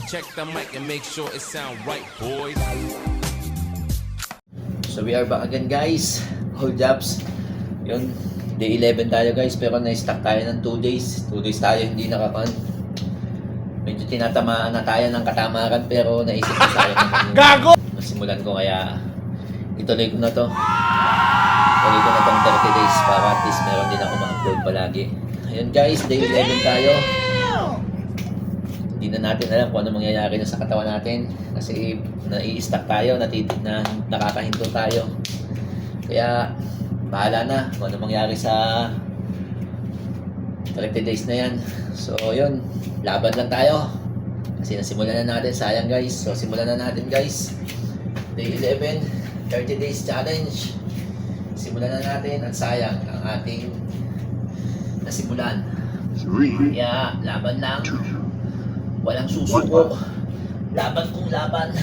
Check the mic and make sure it sound right, boys. So we are back again guys. Hold ups. Yun, day 11 tayo guys, pero na-stuck tayo ng 2 days. 2 days tayo hindi nakakon. Medyo tinatamaan na tayo ng katamaran, pero naisip ko sayang naman yung gago! Nasimulan ko, kaya ituloy ko na to. Ituloy ko na tong 30 days para at least meron din ako ma-upload palagi. Ayun guys, day 11 tayo. Hindi na natin alam kung ano mangyayari na sa katawan natin kasi nai-stuck tayo, nakakahinto tayo. Kaya bahala na kung ano mangyari sa 30 days na yan. So yun, laban lang tayo kasi nasimulan na natin, sayang guys. So simulan na natin guys, day 11, 30 days challenge. Simulan na natin at sayang ang ating nasimulan. Kaya laban lang, walang susuko, laban kung laban,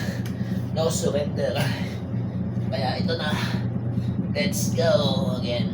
no surrender. Kaya ito na, let's go again.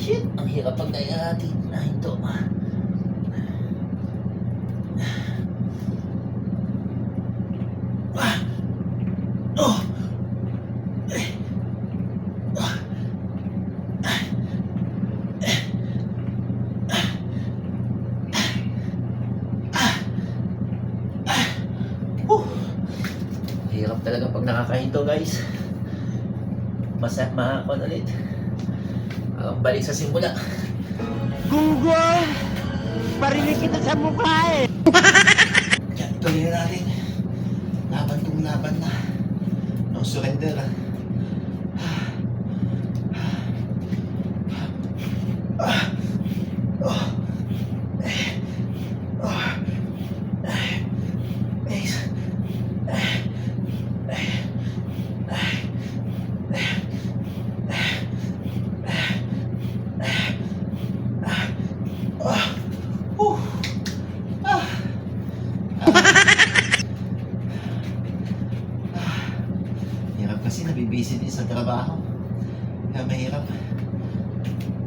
Shit, ang hirap pag nahinto. Hirap talaga pag nakakahinto guys. Mahakon ulit. Balik sa simula. Gunggong! Parinig kita sa mukha eh! Yan, tuloy na natin. Laban kung laban na. No surrender. Hirap kasi nabibisi din sa trabaho. Kaya mahirap.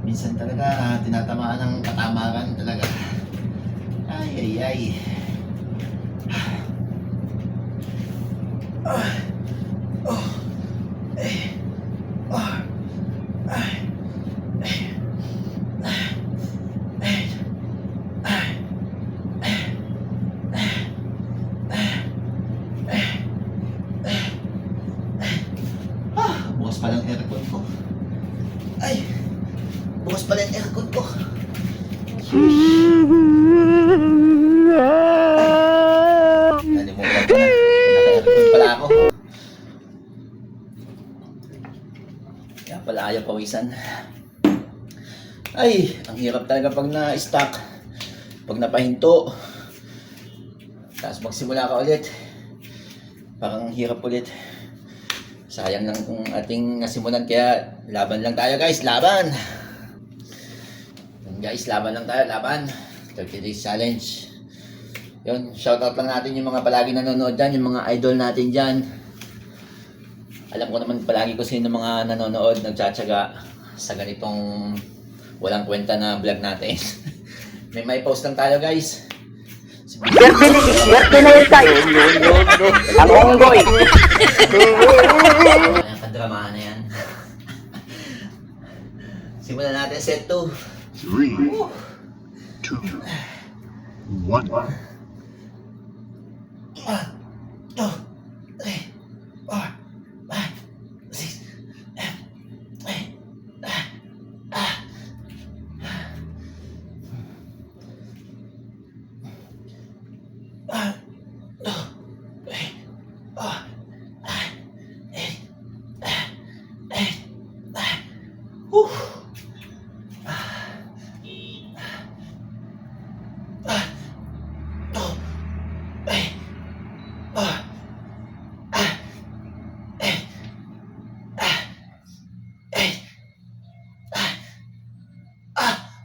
Minsan talaga tinatamaan ng katamaran talaga. Ay. Bukas pa lang aircon ko. Ay! Bukas pa lang aircon ko. Nalimutan ko na. Naka-aircon pala ako. Kaya pala ayaw pawisan. Ay! Ang hirap talaga pag na-stuck. Pag napahinto. Tapos magsimula ka ulit. Parang hirap ulit. Sayang lang kung ating nasimulan, kaya laban lang tayo guys, laban! Guys, laban lang tayo, laban! 30 days challenge. Yun, shoutout lang natin yung mga palagi nanonood dyan, yung mga idol natin dyan. Alam ko naman palagi ko sino mga nanonood, nagtsatsaga sa ganitong walang kwenta na vlog natin. May post lang tayo guys. Swerte na yun tayo! Ang onggoy! Ayan, kadramahan na yan. Simulan natin set 2. 3, 2, 1. 2,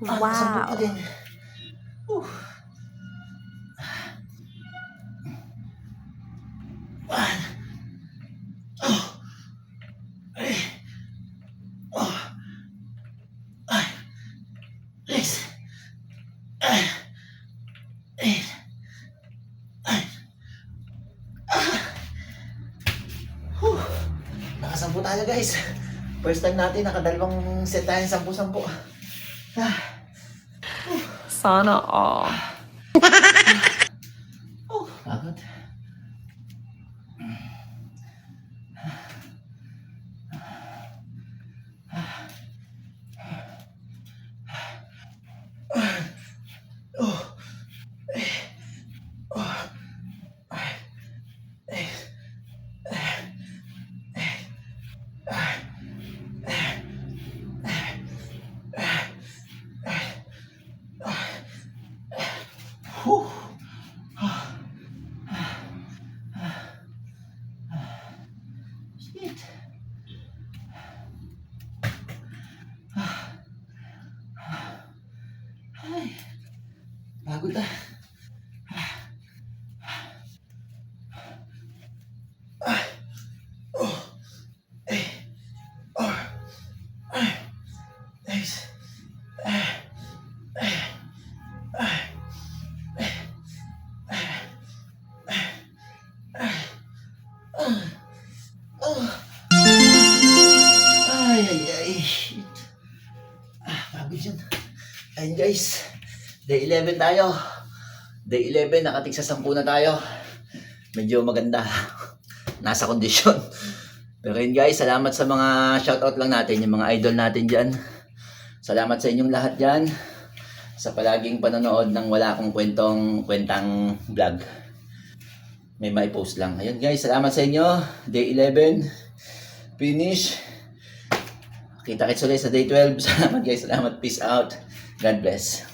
Kasambot pa din. Nice. Nakasampu tayo guys. First time natin, nakadalawang set tayo ng 10-10. Sana all. Pagod. Shit. Ay, pagod ah. Nice. Ay, ay, ay. Shit. Pagod yun. Ayun guys. Day 11 tayo. Day 11, nakatig sa 10 na tayo. Medyo maganda. Nasa kondisyon. Pero yun guys, salamat sa mga shoutout lang natin, yung mga idol natin dyan. Salamat sa inyong lahat dyan. Sa palaging panonood ng wala akong kwentang vlog. May post lang. Ayun guys, salamat sa inyo. Day 11. Finish. Kita-kits ulit sa day 12. Salamat guys, salamat. Peace out. God bless.